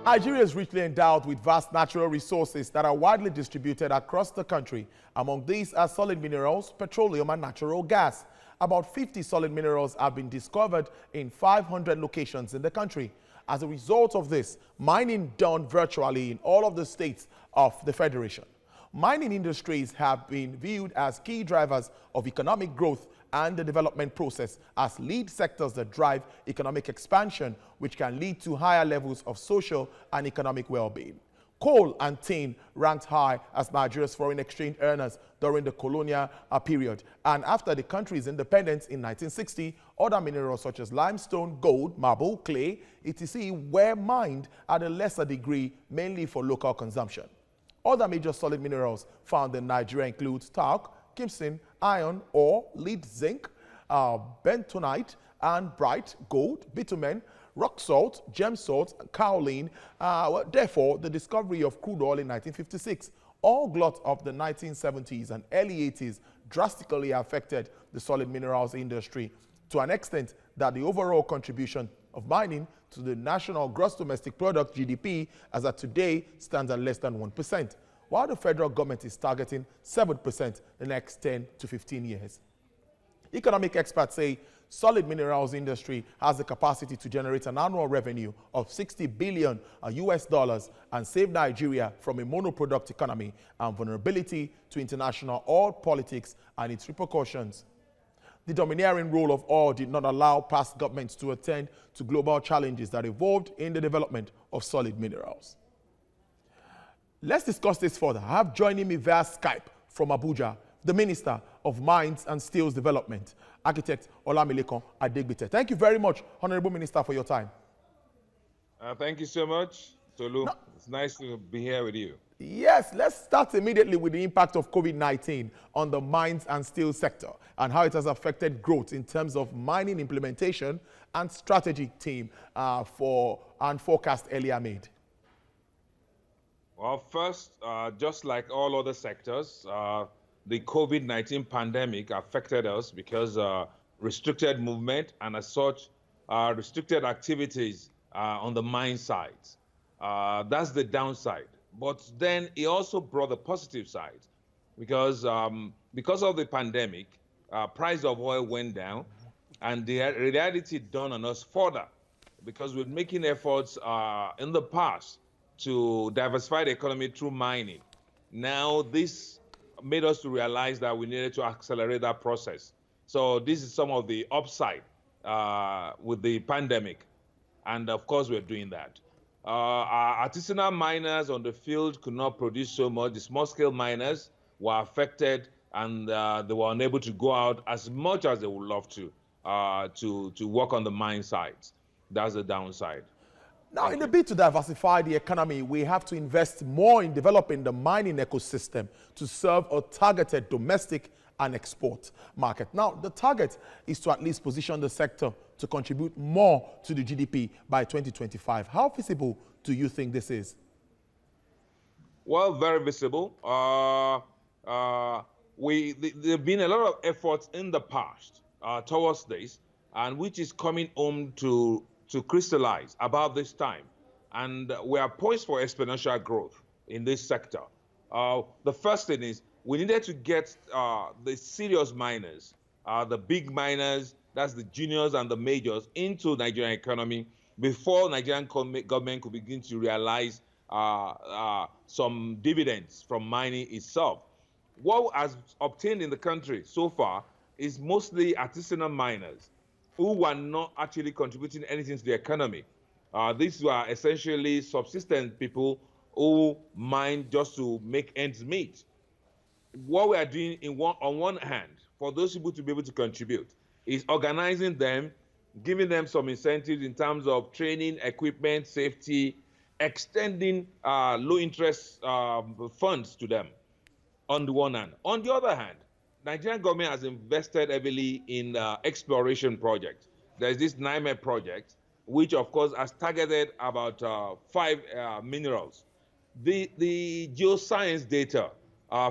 Nigeria is richly endowed with vast natural resources that are widely distributed across the country. Among these are solid minerals, petroleum, and natural gas. About 50 solid minerals have been discovered in 500 locations in the country. As a result of this, mining done virtually in all of the states of the Federation. Mining industries have been viewed as key drivers of economic growth and the development process as lead sectors that drive economic expansion, which can lead to higher levels of social and economic well-being. Coal and tin ranked high as Nigeria's foreign exchange earners during the colonial period. And after the country's independence in 1960, other minerals such as limestone, gold, marble, clay, etc. were mined at a lesser degree, mainly for local consumption. Other major solid minerals found in Nigeria include talc, gypsum, iron, ore, lead, zinc, bentonite, and bright gold, bitumen, rock salt, gem salt, kaolin. Therefore, the discovery of crude oil in 1956, all glut of the 1970s and early 80s drastically affected the solid minerals industry to an extent that the overall contribution of mining to the national gross domestic product, GDP, as of today, stands at less than 1%, while the federal government is targeting 7% the next 10 to 15 years. Economic experts say solid minerals industry has the capacity to generate an annual revenue of $60 billion US dollars and save Nigeria from a monoproduct economy and vulnerability to international oil politics and its repercussions. The domineering role of oil did not allow past governments to attend to global challenges that evolved in the development of solid minerals. Let's discuss this further. I have joining me via Skype from Abuja, the Minister of Mines and Steels Development, Architect Olamilekan Adegbite. Thank you very much, Honorable Minister, for your time. Thank you so much, Tolu. No. It's nice to be here with you. Yes, let's start immediately with the impact of COVID-19 on the mines and steel sector and how it has affected growth in terms of mining implementation and strategic team forecast earlier made. Well, first, just like all other sectors, the COVID-19 pandemic affected us because restricted movement and as such, restricted activities on the mine sites. That's the downside. But then it also brought the positive side because of the pandemic, price of oil went down and the reality dawned on us further because we're making efforts in the past to diversify the economy through mining. Now this made us to realize that we needed to accelerate that process. So this is some of the upside with the pandemic. And of course, we're doing that. Our artisanal miners on the field could not produce so much. The small-scale miners were affected, and they were unable to go out as much as they would love to work on the mine sites. That's the downside. Now, in the bid to diversify the economy, we have to invest more in developing the mining ecosystem to serve a targeted domestic and export market. Now, the target is to at least position the sector to contribute more to the GDP by 2025. How visible do you think this is? Well, very visible. There have been a lot of efforts in the past towards this, and which is coming home to crystallize about this time. And we are poised for exponential growth in this sector. The first thing is we needed to get the serious miners, the big miners, that's the juniors and the majors, into Nigerian economy before Nigerian government could begin to realize some dividends from mining itself. What has obtained in the country so far is mostly artisanal miners who were not actually contributing anything to the economy. These were essentially subsistence people who mine just to make ends meet. What we are doing on one hand, for those people to be able to contribute, is organizing them, giving them some incentives in terms of training, equipment, safety, extending low-interest funds to them on the one hand. On the other hand, Nigerian government has invested heavily in exploration projects. There's this NIME project, which of course has targeted about 5 minerals. The geoscience data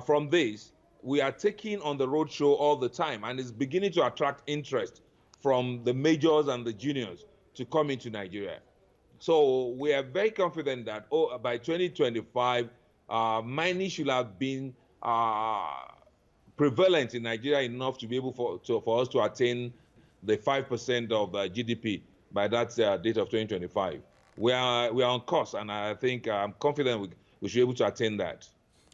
from this, we are taking on the roadshow all the time, and it's beginning to attract interest from the majors and the juniors to come into Nigeria. So we are very confident that by 2025, mining should have been prevalent in Nigeria enough to be able for us to attain the 5% of GDP by that date of 2025. We are on course, and I think I'm confident we should be able to attain that.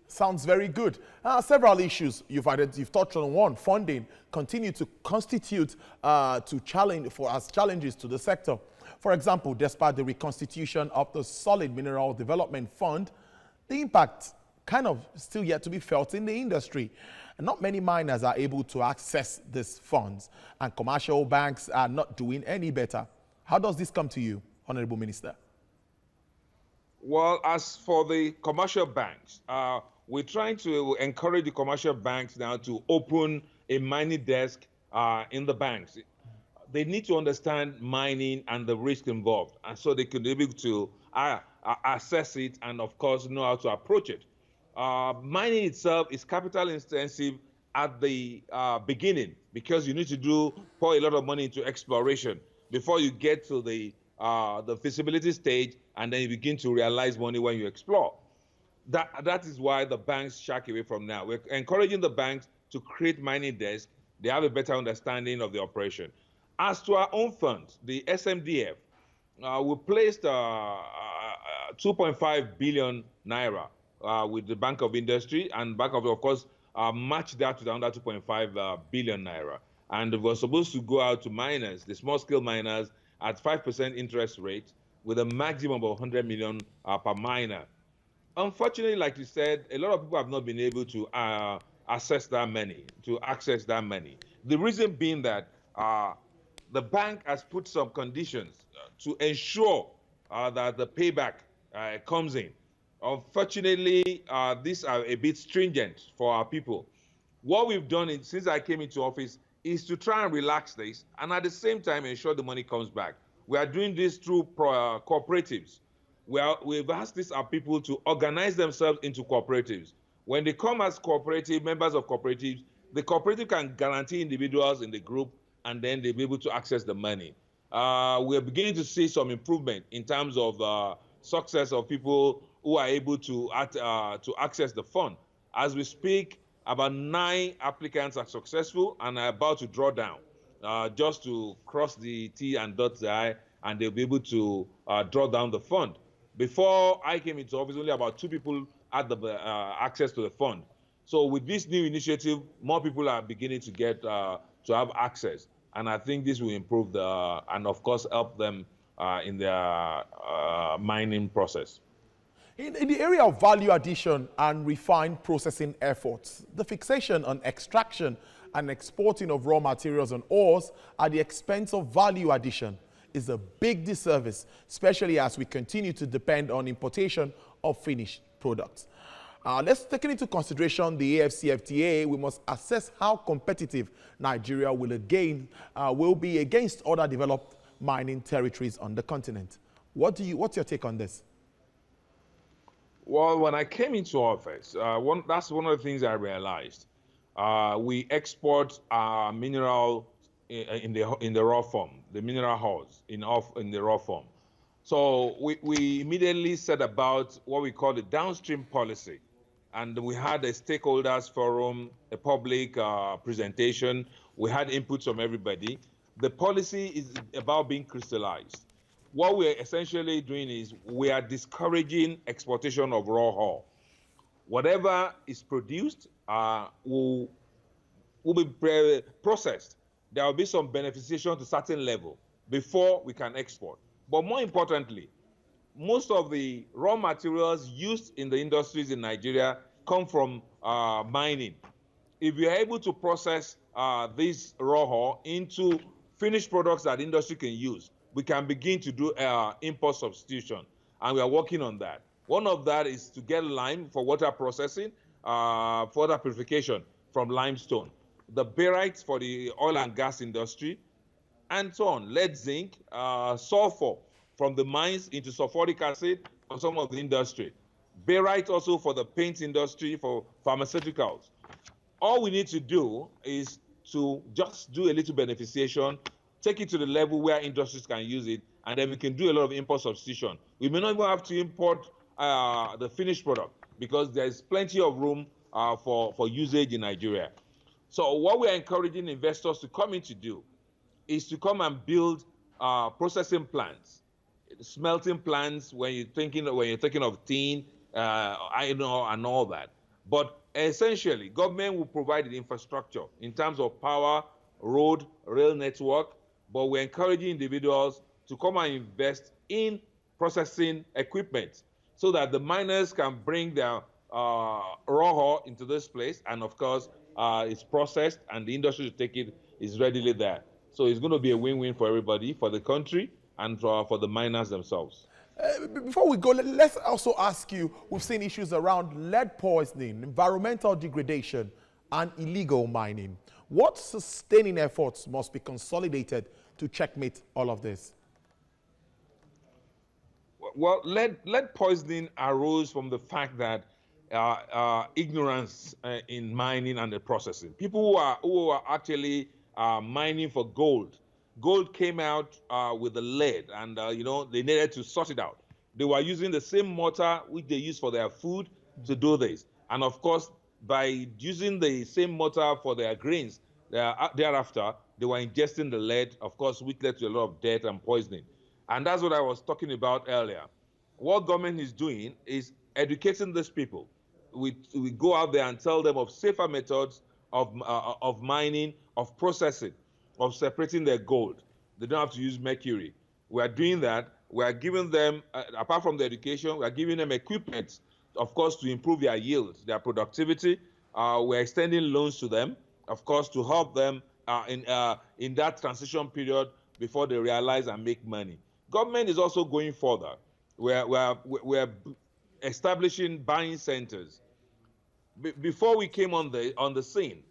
Sounds very good. Several issues you've touched on. One, funding continue to constitute as challenges to the sector. For example, despite the reconstitution of the Solid Mineral Development Fund, the impact kind of still yet to be felt in the industry. And not many miners are able to access these funds, and commercial banks are not doing any better. How does this come to you, Honorable Minister? Well, as for the commercial banks, we're trying to encourage the commercial banks now to open a mining desk in the banks. They need to understand mining and the risk involved, and so they can be able to assess it and, of course, know how to approach it. Mining itself is capital intensive at the beginning, because you need to pour a lot of money into exploration before you get to the feasibility stage, and then you begin to realize money when you explore. That is why the banks shy away from now. We're encouraging the banks to create mining desks. They have a better understanding of the operation. As to our own funds, the SMDF, we placed 2.5 billion naira with the Bank of Industry, and Bank of course, matched that to the under 2.5 billion naira. And we're supposed to go out to miners, the small-scale miners, at 5% interest rate with a maximum of 100 million per miner. Unfortunately, like you said, a lot of people have not been able to access that money. The reason being that the bank has put some conditions to ensure that the payback comes in. Unfortunately, these are a bit stringent for our people. What we've done since I came into office is to try and relax this, and at the same time ensure the money comes back. We are doing this through cooperatives. We've asked our people to organize themselves into cooperatives. When they come as members of cooperatives, the cooperative can guarantee individuals in the group, and then they'll be able to access the money. We're beginning to see some improvement in terms of success of people who are able to access the fund. As we speak, about 9 applicants are successful and are about to draw down, just to cross the T and dot the I, and they'll be able to draw down the fund. Before I came into office, only about 2 people had the access to the fund. So with this new initiative, more people are beginning to get to have access. And I think this will improve and of course help them in their mining process. In the area of value addition and refined processing efforts, the fixation on extraction and exporting of raw materials and ores at the expense of value addition is a big disservice, especially as we continue to depend on importation of finished products. Let's take into consideration the AFCFTA. We must assess how competitive Nigeria will be against other developed mining territories on the continent. What's your take on this? Well, when I came into office, that's one of the things I realized. We export mineral in the raw form, the mineral ores in the raw form. So we immediately set about what we call the downstream policy. And we had a stakeholders forum, a public presentation. We had inputs from everybody. The policy is about being crystallized. What we're essentially doing is we are discouraging exportation of raw ore. Whatever is produced will be processed. There will be some beneficiation to certain level before we can export. But more importantly, most of the raw materials used in the industries in Nigeria come from mining. If we are able to process this raw ore into finished products that industry can use, we can begin to do import substitution, and we are working on that. One of that is to get lime for water processing, water purification from limestone, the barytes for the oil and gas industry, and so on. Lead, zinc, sulfur from the mines into sulfuric acid for some of the industry. Barite also for the paint industry, for pharmaceuticals. All we need to do is to just do a little beneficiation, take it to the level where industries can use it, and then we can do a lot of import substitution. We may not even have to import the finished product because there's plenty of room for usage in Nigeria. So what we are encouraging investors to come in to do is to come and build processing plants, smelting plants when you're thinking of tin, iron ore, and all that. But essentially, government will provide the infrastructure in terms of power, road, rail network. But we're encouraging individuals to come and invest in processing equipment so that the miners can bring their raw ore into this place, and of course, it's processed, and the industry to take it is readily there. So it's going to be a win-win for everybody, for the country, and for the miners themselves. Before we go, let's also ask you, we've seen issues around lead poisoning, environmental degradation, and illegal mining. What sustaining efforts must be consolidated to checkmate all of this? Well, lead poisoning arose from the fact that ignorance in mining and the processing. People who are actually mining for gold. Gold came out with the lead, and they needed to sort it out. They were using the same mortar which they use for their food to do this. And of course, by using the same mortar for their grains, thereafter, they were ingesting the lead, of course, which led to a lot of death and poisoning. And that's what I was talking about earlier. What government is doing is educating these people. We go out there and tell them of safer methods of mining, of processing, of separating their gold. They don't have to use mercury. We are doing that. We are giving them, apart from the education, we are giving them equipment, of course, to improve their yield, their productivity. We're extending loans to them, of course, to help them in that transition period before they realize and make money. Government is also going further. We're establishing buying centers. Before we came on the scene,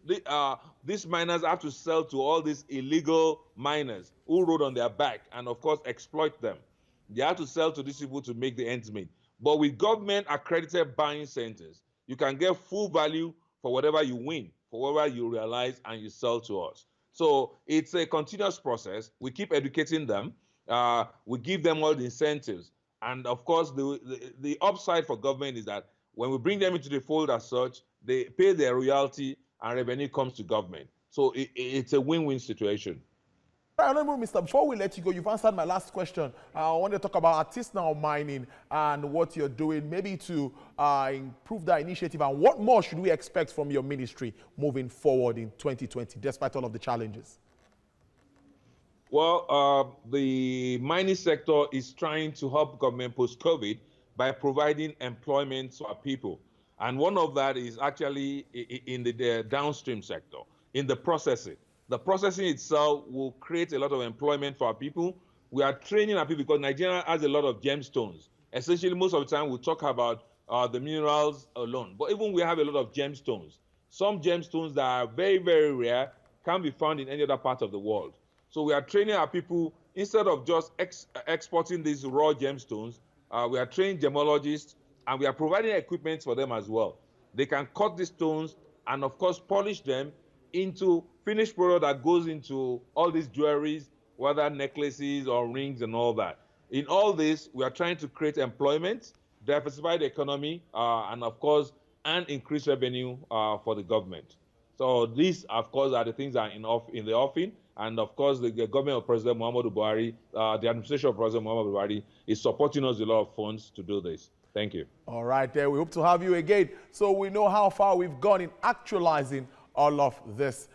these miners have to sell to all these illegal miners who rode on their back and, of course, exploit them. They have to sell to these people to make the ends meet. But with government-accredited buying centers, you can get full value for whatever you win, for whatever you realize and you sell to us. So it's a continuous process. We keep educating them. We give them all the incentives. And, of course, the upside for government is that when we bring them into the fold as such, they pay their royalty and revenue comes to government. So it's a win-win situation. Honorable Minister, before we let you go, you've answered my last question. I want to talk about artisanal mining and what you're doing, maybe to improve that initiative. And what more should we expect from your ministry moving forward in 2020, despite all of the challenges? Well, the mining sector is trying to help government post-COVID by providing employment to our people. And one of that is actually in the downstream sector, in the processing. The processing itself will create a lot of employment for our people. We are training our people because Nigeria has a lot of gemstones. Essentially, most of the time we talk about the minerals alone, but even we have a lot of gemstones. Some gemstones that are very, very rare can't be found in any other part of the world. So we are training our people, instead of just exporting these raw gemstones, we are training gemologists, and we are providing equipment for them as well. They can cut these stones and, of course, polish them into finished product that goes into all these jewelries, whether necklaces or rings and all that. In all this, we are trying to create employment, diversify the economy, and, of course, and increase revenue for the government. So these, of course, are the things that are in the offing. And, of course, the government of President Muhammadu Buhari, the administration of President Muhammadu Buhari is supporting us with a lot of funds to do this. Thank you. All right, there. We hope to have you again so we know how far we've gone in actualizing all of this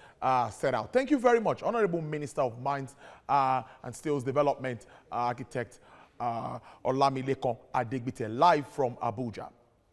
set out. Thank you very much, Honorable Minister of Mines and Steels Development, Architect Olamilekan Adegbite, live from Abuja.